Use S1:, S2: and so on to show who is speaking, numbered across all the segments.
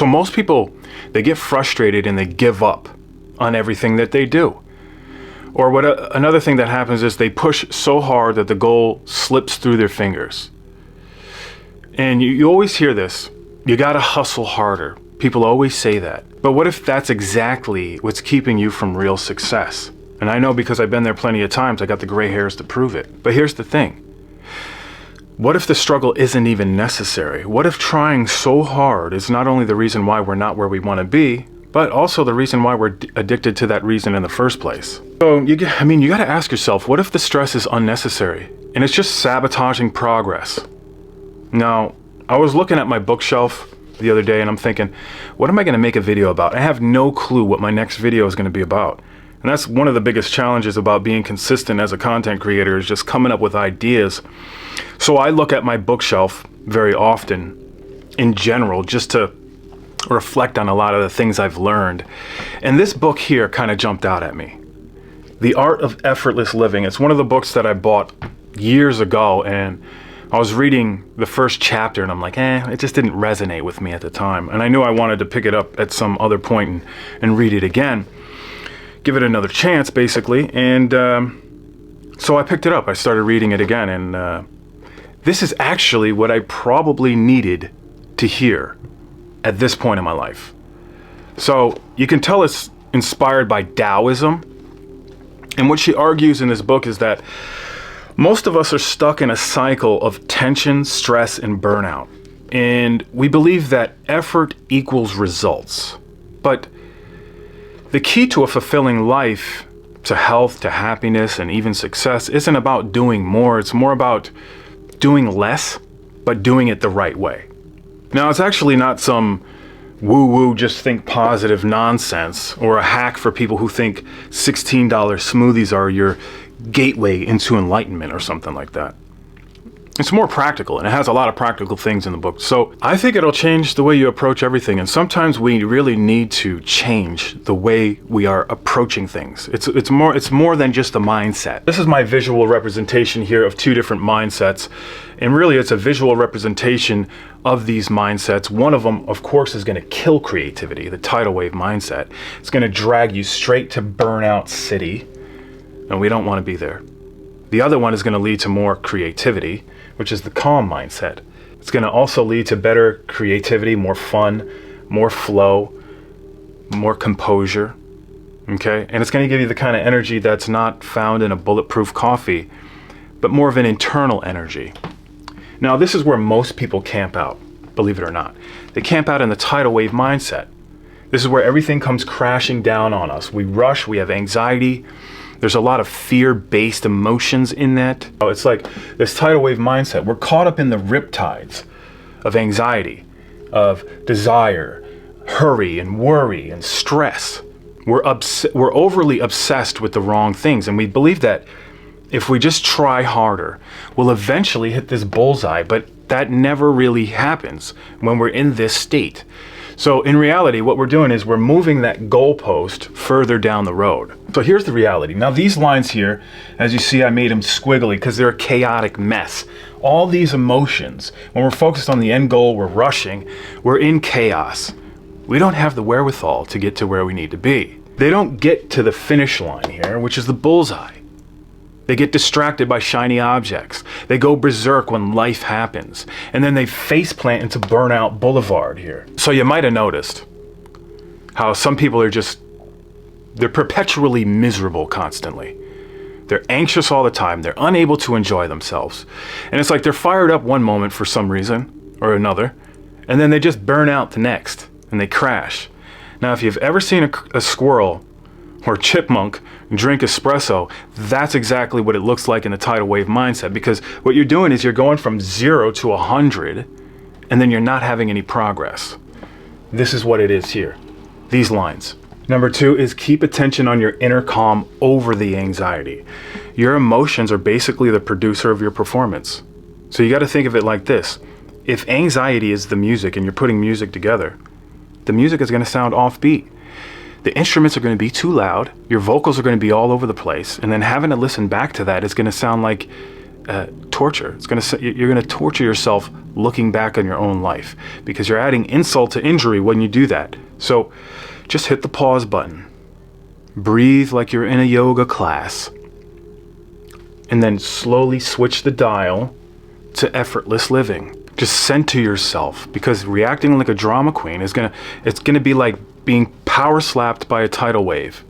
S1: So most people, they get frustrated and they give up on everything that they do. Or another thing that happens is they push so hard that the goal slips through their fingers. And you always hear this, you gotta hustle harder. People always say that. But what if that's exactly what's keeping you from real success? And I know because I've been there plenty of times, I got the gray hairs to prove it. But here's the thing. What if the struggle isn't even necessary? What if trying so hard is not only the reason why we're not where we want to be, but also the reason why we're addicted to that reason in the first place? So, you got to ask yourself, what if the stress is unnecessary and it's just sabotaging progress? Now, I was looking at my bookshelf the other day and I'm thinking, what am I going to make a video about? I have no clue what my next video is going to be about. And that's one of the biggest challenges about being consistent as a content creator, is just coming up with ideas. So I look at my bookshelf very often in general, just to reflect on a lot of the things I've learned. And this book here kind of jumped out at me. The Art of Effortless Living. It's one of the books that I bought years ago, and I was reading the first chapter and I'm like, it just didn't resonate with me at the time. And I knew I wanted to pick it up at some other point and read it again. Give it another chance, basically. And so I picked it up. I started reading it again. And this is actually what I probably needed to hear at this point in my life. So you can tell it's inspired by Taoism. And what she argues in this book is that most of us are stuck in a cycle of tension, stress, and burnout. And we believe that effort equals results. But the key to a fulfilling life, to health, to happiness, and even success isn't about doing more. It's more about doing less, but doing it the right way. Now, it's actually not some woo-woo, just think positive nonsense, or a hack for people who think $16 smoothies are your gateway into enlightenment or something like that. It's more practical, and it has a lot of practical things in the book. So I think it'll change the way you approach everything. And sometimes we really need to change the way we are approaching things. It's more than just a mindset. This is my visual representation here of two different mindsets. And really, it's a visual representation of these mindsets. One of them, of course, is going to kill creativity, the tidal wave mindset. It's going to drag you straight to burnout city, and we don't want to be there. The other one is going to lead to more creativity, which is the calm mindset. It's going to also lead to better creativity, more fun, more flow, more composure, okay? And it's going to give you the kind of energy that's not found in a bulletproof coffee, but more of an internal energy. Now, this is where most people camp out, believe it or not. They camp out in the tidal wave mindset. This is where everything comes crashing down on us. We rush, we have anxiety. There's a lot of fear-based emotions in that. It's like this tidal wave mindset. We're caught up in the riptides of anxiety, of desire, hurry and worry and stress. We're overly obsessed with the wrong things, and we believe that if we just try harder, we'll eventually hit this bullseye, but that never really happens when we're in this state. So in reality, what we're doing is we're moving that goalpost further down the road. So here's the reality. Now these lines here, as you see, I made them squiggly because they're a chaotic mess. All these emotions, when we're focused on the end goal, we're rushing, we're in chaos. We don't have the wherewithal to get to where we need to be. They don't get to the finish line here, which is the bullseye. They get distracted by shiny objects. They go berserk when life happens. And then they faceplant into Burnout Boulevard here. So you might have noticed how some people are they're perpetually miserable constantly. They're anxious all the time. They're unable to enjoy themselves. And it's like they're fired up one moment for some reason or another, and then they just burn out the next, and they crash. Now, if you've ever seen a squirrel or chipmunk drink espresso, that's exactly what it looks like in the tidal wave mindset, because what you're doing is you're going from 0 to 100, and then you're not having any progress. This is what it is here, these lines. Number 2 is keep attention on your inner calm over the anxiety. Your emotions are basically the producer of your performance. So you got to think of it like this. If anxiety is the music and you're putting music together, the music is going to sound offbeat. The instruments are going to be too loud, your vocals are going to be all over the place, and then having to listen back to that is going to sound like torture. You're going to torture yourself looking back on your own life, because you're adding insult to injury when you do that. So just hit the pause button. Breathe like you're in a yoga class. And then slowly switch the dial to effortless living. Just center yourself, because reacting like a drama queen it's gonna be like being power slapped by a tidal wave.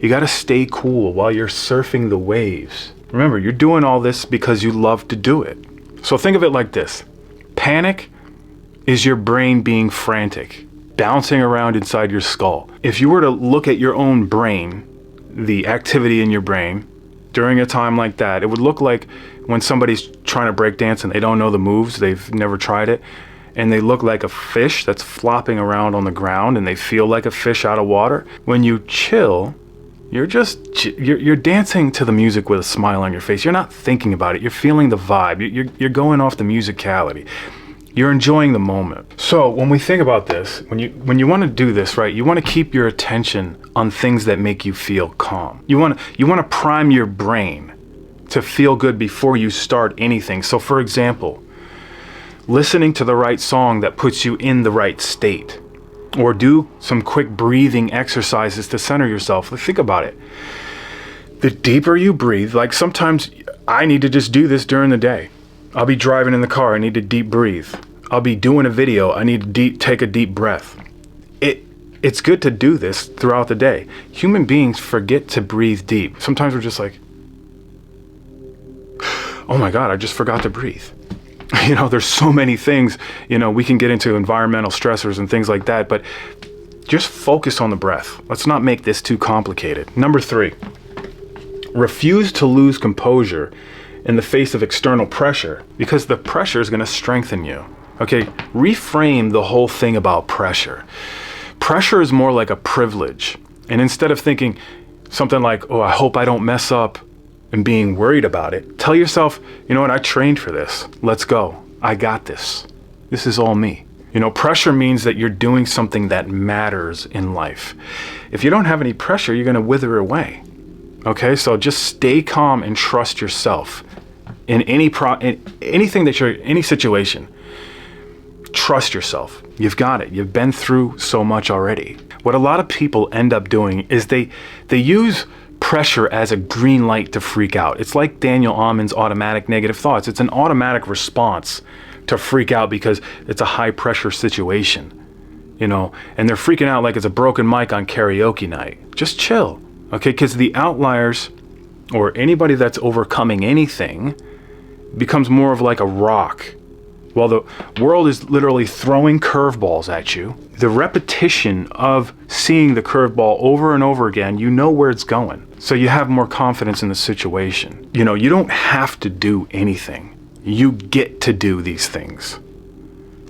S1: You gotta stay cool while you're surfing the waves. Remember, you're doing all this because you love to do it. So think of it like this. Panic is your brain being frantic, bouncing around inside your skull. If you were to look at your own brain, the activity in your brain, during a time like that, it would look like when somebody's trying to break dance and they don't know the moves, they've never tried it, and they look like a fish that's flopping around on the ground and they feel like a fish out of water. When you chill, you're dancing to the music with a smile on your face. You're not thinking about it. You're feeling the vibe. You're going off the musicality. You're enjoying the moment. So when we think about this, when you want to do this, right, you want to keep your attention on things that make you feel calm. You want to prime your brain to feel good before you start anything. So for example, listening to the right song that puts you in the right state, or do some quick breathing exercises to center yourself. Think about it. The deeper you breathe, like sometimes I need to just do this during the day. I'll be driving in the car, I need to deep breathe. I'll be doing a video, I need to take a deep breath. It's good to do this throughout the day. Human beings forget to breathe deep. Sometimes we're just like, oh my God, I just forgot to breathe. There's so many things, we can get into environmental stressors and things like that, but just focus on the breath. Let's not make this too complicated. Number 3, refuse to lose composure in the face of external pressure, because the pressure is going to strengthen you. Okay, reframe the whole thing about pressure. Pressure is more like a privilege. And instead of thinking something like, oh, I hope I don't mess up, and being worried about it, tell yourself, you know what, I trained for this. Let's go. I got this. This is all me. Pressure means that you're doing something that matters in life. If you don't have any pressure, you're going to wither away. Okay, so just stay calm and trust yourself in any situation. Trust yourself. You've got it. You've been through so much already. What a lot of people end up doing is they use pressure as a green light to freak out. It's like Daniel Amon's automatic negative thoughts. It's an automatic response to freak out because it's a high pressure situation, and they're freaking out like it's a broken mic on karaoke night. Just chill, okay? Because the outliers, or anybody that's overcoming anything, becomes more of like a rock, while the world is literally throwing curveballs at you. The repetition of seeing the curveball over and over again, you know where it's going. So you have more confidence in the situation. You don't have to do anything. You get to do these things.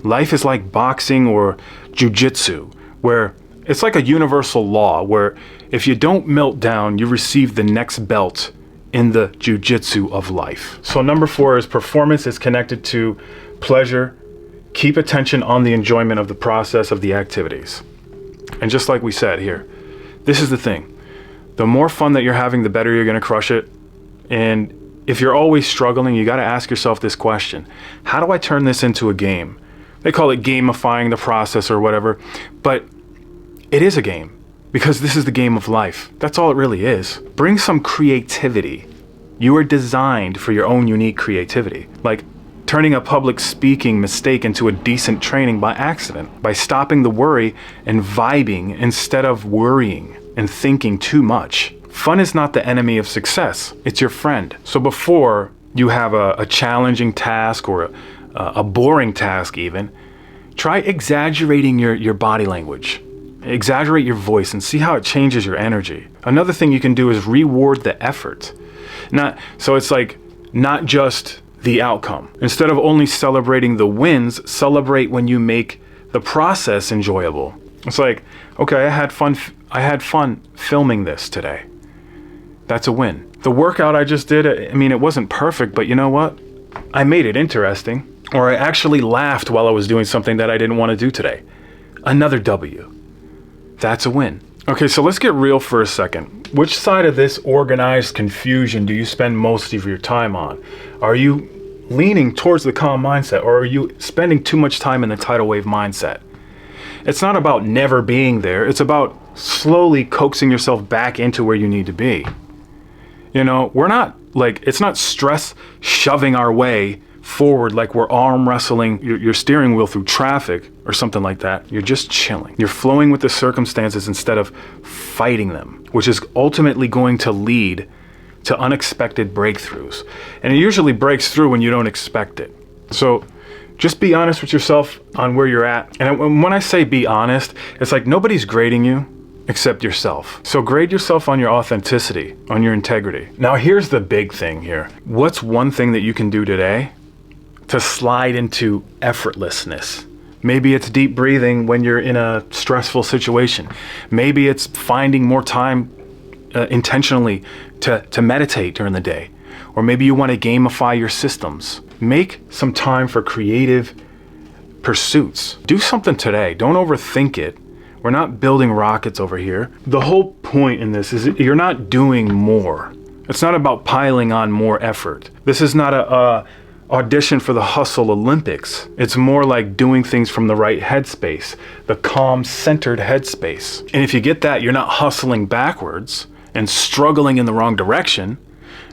S1: Life is like boxing or jujitsu, where it's like a universal law where if you don't melt down, you receive the next belt in the jujitsu of life. So number 4 is performance is connected to pleasure. Keep attention on the enjoyment of the process of the activities. And just like we said here, this is the thing. The more fun that you're having, the better you're going to crush it. And if you're always struggling, you got to ask yourself this question. How do I turn this into a game? They call it gamifying the process or whatever, but it is a game, because this is the game of life. That's all it really is. Bring some creativity. You are designed for your own unique creativity. Like turning a public speaking mistake into a decent training by accident, by stopping the worry and vibing instead of worrying and thinking too much. Fun is not the enemy of success, it's your friend. So before you have a challenging task or a boring task even, try exaggerating your body language. Exaggerate your voice and see how it changes your energy. Another thing you can do is reward the effort. So it's like not just the outcome. Instead of only celebrating the wins, celebrate when you make the process enjoyable. It's like, okay, I had fun filming this today. That's a win. The workout I just did, it wasn't perfect, but you know what? I made it interesting. Or I actually laughed while I was doing something that I didn't want to do today. Another W. That's a win. Okay, so let's get real for a second. Which side of this organized confusion do you spend most of your time on? Are you leaning towards the calm mindset, or are you spending too much time in the tidal wave mindset? It's not about never being there. It's about slowly coaxing yourself back into where you need to be. You know, it's not stress shoving our way forward like we're arm wrestling your steering wheel through traffic or something like that. You're just chilling. You're flowing with the circumstances instead of fighting them, which is ultimately going to lead to unexpected breakthroughs. And it usually breaks through when you don't expect it. So just be honest with yourself on where you're at. And when I say be honest, it's like nobody's grading you except yourself. So grade yourself on your authenticity, on your integrity. Now here's the big thing here. What's one thing that you can do today to slide into effortlessness? Maybe it's deep breathing when you're in a stressful situation. Maybe it's finding more time intentionally to meditate during the day. Or maybe you want to gamify your systems. Make some time for creative pursuits. Do something today. Don't overthink it. We're not building rockets over here. The whole point in this is you're not doing more. It's not about piling on more effort. This is not a audition for the Hustle Olympics. It's more like doing things from the right headspace, the calm, centered headspace. And if you get that, you're not hustling backwards and struggling in the wrong direction.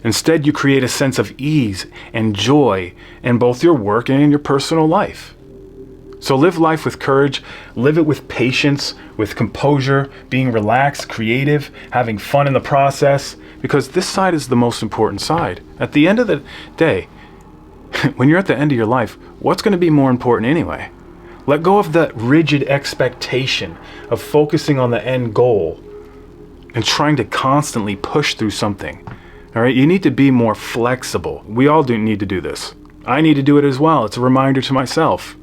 S1: Instead, you create a sense of ease and joy in both your work and in your personal life. So live life with courage, live it with patience, with composure, being relaxed, creative, having fun in the process, because this side is the most important side. At the end of the day, when you're at the end of your life, what's going to be more important anyway? Let go of the rigid expectation of focusing on the end goal and trying to constantly push through something. All right, you need to be more flexible. We all do need to do this. I need to do it as well. It's a reminder to myself.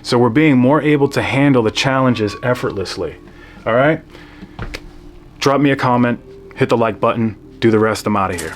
S1: So we're being more able to handle the challenges effortlessly. All right? Drop me a comment, hit the like button, do the rest. I'm out of here.